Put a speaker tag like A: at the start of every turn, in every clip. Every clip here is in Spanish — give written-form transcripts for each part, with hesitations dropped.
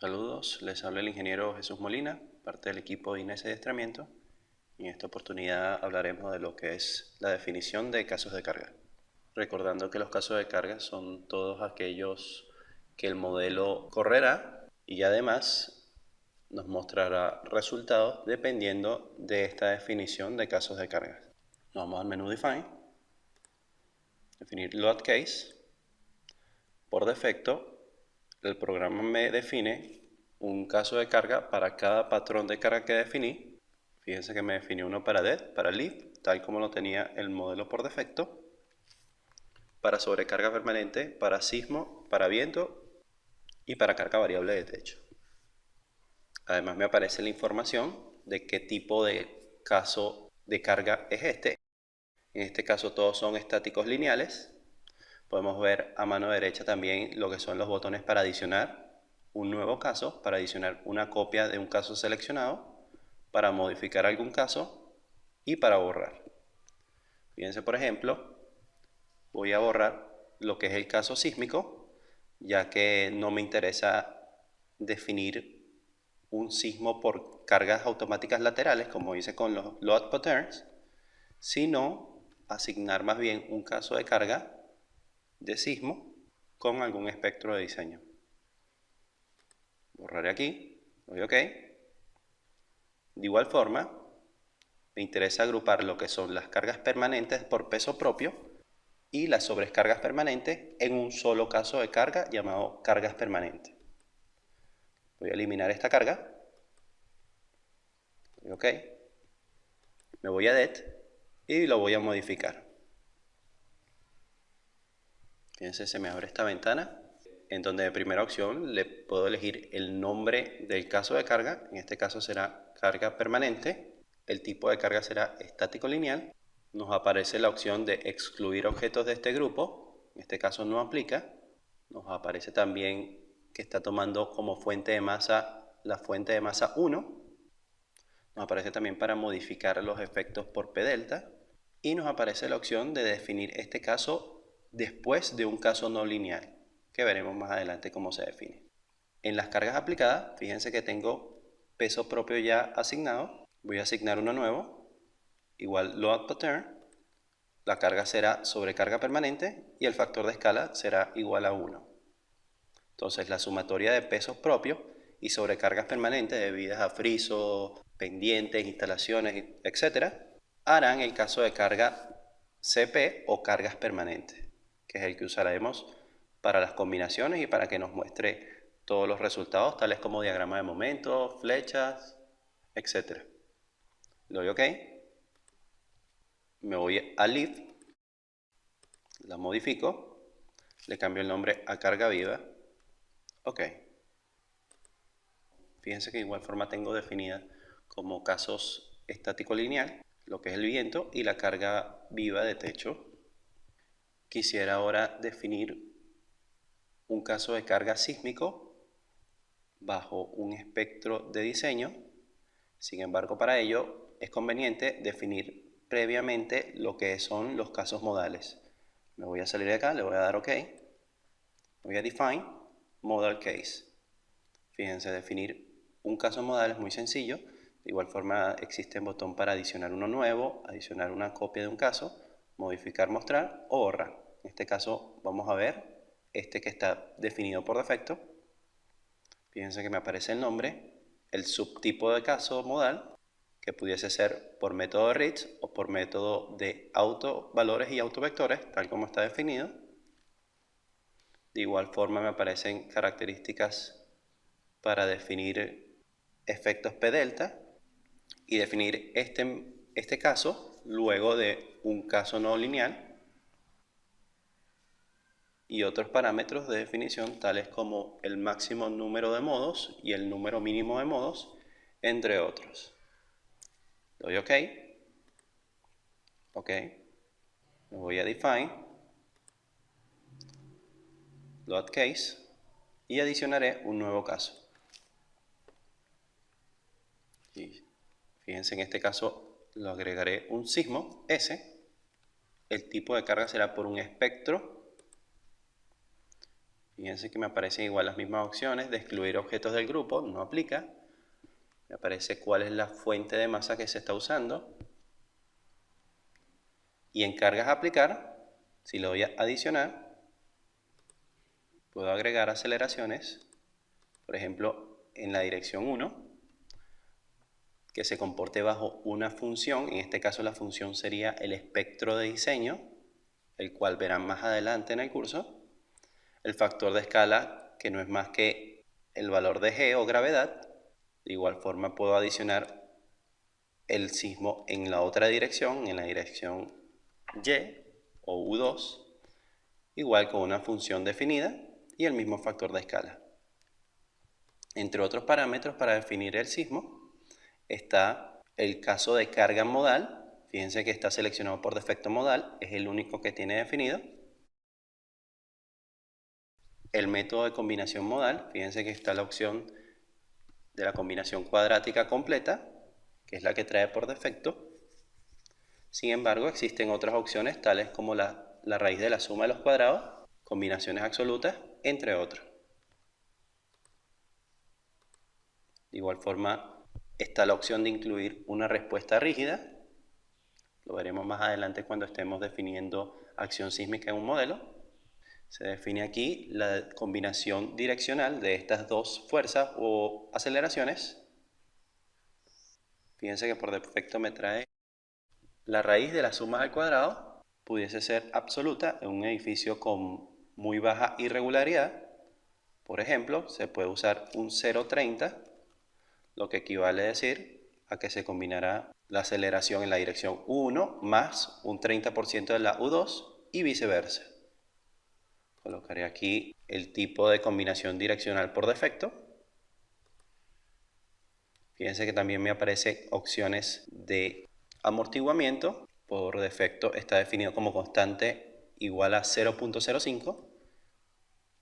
A: Saludos, les habla el ingeniero Jesús Molina, parte del equipo de INES de adiestramiento. En esta oportunidad hablaremos de lo que es la definición de casos de carga. Recordando que los casos de carga son todos aquellos que el modelo correrá y además nos mostrará resultados dependiendo de esta definición de casos de carga. Nos vamos al menú Define, definir Load Case. Por defecto, el programa me define un caso de carga para cada patrón de carga que definí. Fíjense que me definió uno para dead, para leaf, tal como lo tenía el modelo por defecto, para sobrecarga permanente, para sismo, para viento y para carga variable de techo. Además me aparece la información de qué tipo de caso de carga es este. En este caso todos son estáticos lineales. Podemos ver a mano derecha también lo que son los botones para adicionar un nuevo caso, para adicionar una copia de un caso seleccionado, para modificar algún caso y para borrar. Fíjense, por ejemplo, voy a borrar lo que es el caso sísmico, ya que no me interesa definir un sismo por cargas automáticas laterales, como hice con los load patterns, sino asignar más bien un caso de carga de sismo con algún espectro de diseño. Borraré aquí, doy OK. De igual forma, me interesa agrupar lo que son las cargas permanentes por peso propio y las sobrecargas permanentes en un solo caso de carga llamado cargas permanentes. Voy a eliminar esta carga. Doy OK. Me voy a det y lo voy a modificar. Fíjense, se me abre esta ventana en donde de primera opción le puedo elegir el nombre del caso de carga. En este caso será carga permanente. El tipo de carga será estático lineal. Nos aparece la opción de excluir objetos de este grupo. En este caso no aplica. Nos aparece también que está tomando como fuente de masa la fuente de masa 1. Nos aparece también para modificar los efectos por P delta. Y nos aparece la opción de definir este caso después de un caso no lineal, que veremos más adelante cómo se define. En las cargas aplicadas, fíjense que tengo peso propio ya asignado. Voy a asignar uno nuevo, igual load pattern. La carga será sobrecarga permanente y el factor de escala será igual a 1. Entonces la sumatoria de pesos propios y sobrecargas permanentes debidas a frisos, pendientes, instalaciones, etc., harán el caso de carga CP o cargas permanentes, que es el que usaremos para las combinaciones y para que nos muestre todos los resultados, tales como diagrama de momentos, flechas, etc. Le doy OK. Me voy a Leaf, la modifico, le cambio el nombre a carga viva. OK. Fíjense que de igual forma tengo definida como casos estático lineal, lo que es el viento y la carga viva de techo. Quisiera ahora definir un caso de carga sísmico bajo un espectro de diseño. Sin embargo, para ello es conveniente definir previamente lo que son los casos modales. Me voy a salir de acá, le voy a dar OK. Voy a Define Modal Case. Fíjense, definir un caso modal es muy sencillo. De igual forma existe un botón para adicionar uno nuevo, adicionar una copia de un caso, modificar, mostrar o borrar. En este caso vamos a ver este que está definido por defecto. Fíjense que me aparece el nombre, el subtipo de caso modal, que pudiese ser por método de Ritz o por método de autovalores y autovectores, tal como está definido. De igual forma me aparecen características para definir efectos P delta y definir este caso luego de un caso no lineal y otros parámetros de definición tales como el máximo número de modos y el número mínimo de modos, entre otros. Doy OK. OK. Me voy a Define, Load Case y adicionaré un nuevo caso. Y fíjense, en este caso lo agregaré un sismo S. El tipo de carga será por un espectro Fíjense que me aparecen igual las mismas opciones de excluir objetos del grupo, no aplica. Me aparece cuál es la fuente de masa que se está usando. Y en cargas a aplicar, si lo voy a adicionar, puedo agregar aceleraciones, por ejemplo, en la dirección 1, que se comporte bajo una función. En este caso la función sería el espectro de diseño, el cual verán más adelante en el curso. El factor de escala, que no es más que el valor de G o gravedad. De igual forma puedo adicionar el sismo en la otra dirección, en la dirección Y o U2, igual con una función definida y el mismo factor de escala. Entre otros parámetros para definir el sismo está el caso de carga modal. Fíjense que está seleccionado por defecto modal, es el único que tiene definido. El método de combinación modal, fíjense que está la opción de la combinación cuadrática completa, que es la que trae por defecto. Sin embargo, existen otras opciones tales como la raíz de la suma de los cuadrados, combinaciones absolutas, entre otros. De igual forma, está la opción de incluir una respuesta rígida. Lo veremos más adelante cuando estemos definiendo acción sísmica en un modelo. Se define aquí la combinación direccional de estas dos fuerzas o aceleraciones. Fíjense que por defecto me trae la raíz de la suma al cuadrado. Pudiese ser absoluta en un edificio con muy baja irregularidad. Por ejemplo, se puede usar un 0,30, lo que equivale a decir a que se combinará la aceleración en la dirección U1 más un 30% de la U2 y viceversa. Colocaré aquí el tipo de combinación direccional por defecto. Fíjense que también me aparecen opciones de amortiguamiento. Por defecto está definido como constante igual a 0.05.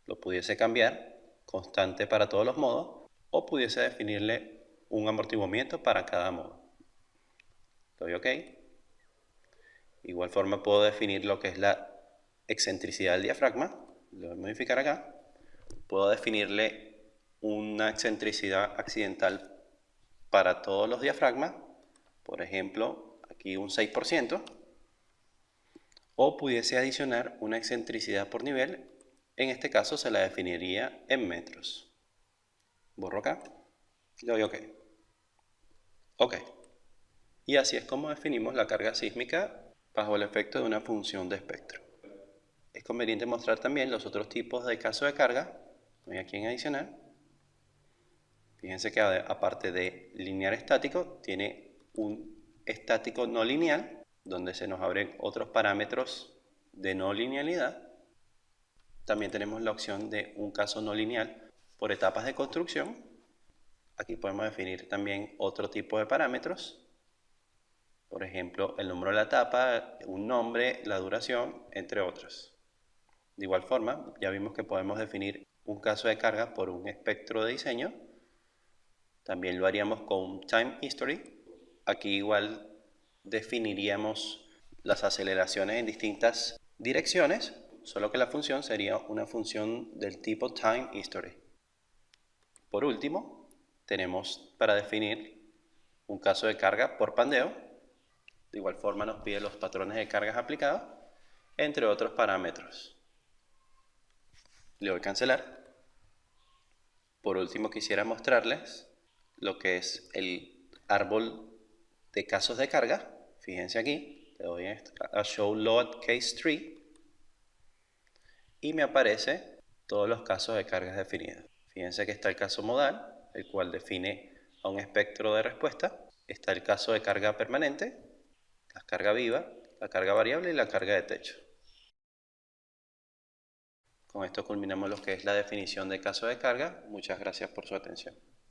A: Lo pudiese cambiar, constante para todos los modos, o pudiese definirle un amortiguamiento para cada modo. Doy OK. De igual forma puedo definir lo que es la excentricidad del diafragma. Lo voy a modificar acá. Puedo definirle una excentricidad accidental para todos los diafragmas. Por ejemplo, aquí un 6%. O pudiese adicionar una excentricidad por nivel. En este caso se la definiría en metros. Borro acá. Le doy OK. OK. Y así es como definimos la carga sísmica bajo el efecto de una función de espectro. Es conveniente mostrar también los otros tipos de caso de carga. Voy aquí en adicional. Fíjense que aparte de lineal estático, tiene un estático no lineal, donde se nos abren otros parámetros de no linealidad. También tenemos la opción de un caso no lineal por etapas de construcción. Aquí podemos definir también otro tipo de parámetros. Por ejemplo, el número de la etapa, un nombre, la duración, entre otros. De igual forma, ya vimos que podemos definir un caso de carga por un espectro de diseño. También lo haríamos con Time History. Aquí igual definiríamos las aceleraciones en distintas direcciones, solo que la función sería una función del tipo Time History. Por último, tenemos para definir un caso de carga por pandeo. De igual forma nos pide los patrones de cargas aplicados, entre otros parámetros. Le doy a cancelar. Por último quisiera mostrarles lo que es el árbol de casos de carga. Fíjense aquí, le doy a Show Load Case Tree y me aparece todos los casos de cargas definidos. Fíjense que está el caso modal, el cual define a un espectro de respuesta. Está el caso de carga permanente, la carga viva, la carga variable y la carga de techo. Con esto culminamos lo que es la definición de caso de carga. Muchas gracias por su atención.